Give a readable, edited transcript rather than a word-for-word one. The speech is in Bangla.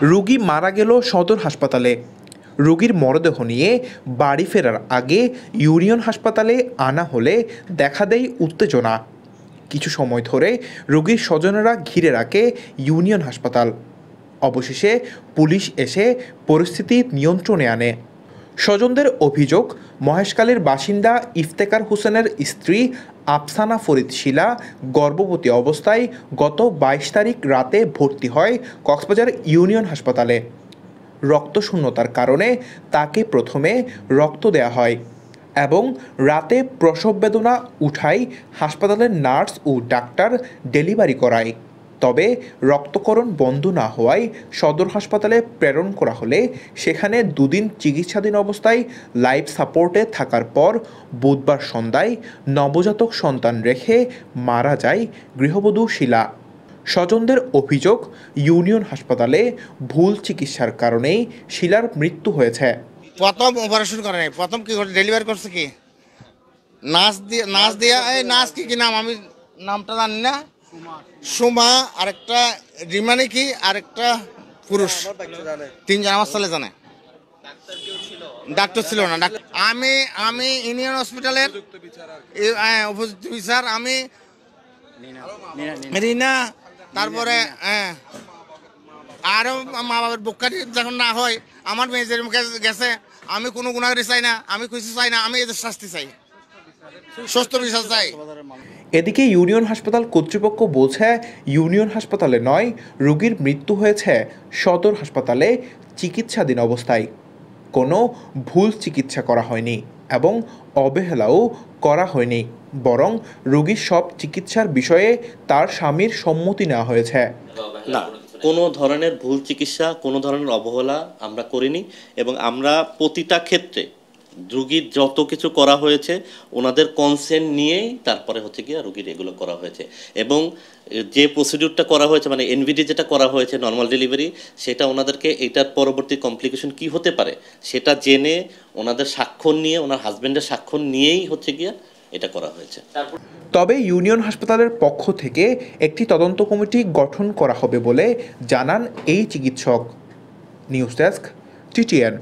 রোগী মারা গেল সদর হাসপাতালে। রোগীর মরদেহ নিয়ে বাড়ি ফেরার আগে ইউনিয়ন হাসপাতালে আনা হলে দেখা দেয় উত্তেজনা। কিছু সময় ধরে রোগীর স্বজনেরা ঘিরে রাখে ইউনিয়ন হাসপাতাল। অবশেষে পুলিশ এসে পরিস্থিতি নিয়ন্ত্রণে আনে। স্বজনদের অভিযোগ, মহেশখালীর বাসিন্দা ইফতেখার হোসেনের স্ত্রী আফসানা ফরিদ শিলা গর্ভবতী অবস্থায় গত 22 তারিখ রাতে ভর্তি হয় কক্সবাজার ইউনিয়ন হাসপাতালে। রক্তশূন্যতার কারণে তাকে প্রথমে রক্ত দেয়া হয় এবং রাতে প্রসব বেদনা উঠায় হাসপাতালের নার্স ও ডাক্তার ডেলিভারি করায়। তবে রক্তক্ষরণ বন্ধ না হওয়ায় সদর হাসপাতালে প্রেরণ করা হলে সেখানে দুদিন চিকিৎসাধীন অবস্থায় লাইফ সাপোর্টে থাকার পর বুধবার সন্ধ্যায় নবজাতক সন্তান রেখে মারা যায় গৃহবধূ শিলা। স্বজনদের অভিযোগ, ইউনিয়ন হাসপাতালে ভুল চিকিৎসার কারণেই শিলার মৃত্যু হয়েছে। প্রথম অপারেশন করে নাই, প্রথম কি করে ডেলিভারি করছে কি নার্স দিয়া এই নার্স কি নাম আমি নামটা জানি না, সুমা, আরেকটা রিমানি কি, আরেকটা পুরুষ, তিনজন আমার ছেলে জানে। ডাক্তার ছিল না। আমি ইউনিয়ন হসপিটালের উপযুক্ত বিচার, আমি রিনা, তারপরে আরো মা বাবার বুকারি যখন না হয়, আমার মেয়ে যেরকম গেছে, আমি কোনো গুণাগারি চাই না, আমি কিছু চাই না, আমি এদের শাস্তি চাই, সুস্থ বিচার চাই। এদিকে ইউনিয়ন হাসপাতাল কর্তৃপক্ষ বলছে, ইউনিয়ন হাসপাতালে নয়, রোগীর মৃত্যু হয়েছে সদর হাসপাতালে চিকিৎসাধীন অবস্থায়। কোনো ভুল চিকিৎসা করা হয়নি এবং অবহেলাও করা হয়নি, বরং রোগীর সব চিকিৎসার বিষয়ে তার স্বামীর সম্মতি নেওয়া হয়েছে। না, কোনো ধরনের ভুল চিকিৎসা, কোনো ধরনের অবহেলা আমরা করিনি এবং আমরা প্রতিটা ক্ষেত্রে রোগীর যত কিছু করা হয়েছে ওনাদের কনসেন্ট নিয়েই তারপরে হচ্ছে কি রোগীর এগুলো করা হয়েছে। এবং যে প্রসিডিউরটা করা হয়েছে, মানে এনভিডি যেটা করা হয়েছে নর্মাল ডেলিভারি, সেটা ওনাদেরকে এটার পরবর্তী কমপ্লিকেশন কি হতে পারে সেটা জেনে ওনাদের স্বাক্ষর নিয়ে, ওনার হাজবেন্ডের স্বাক্ষর নিয়েই হচ্ছে গিয়া এটা করা হয়েছে। তবে ইউনিয়ন হাসপাতালের পক্ষ থেকে একটি তদন্ত কমিটি গঠন করা হবে বলে জানান এই চিকিৎসক। News desk, TTN।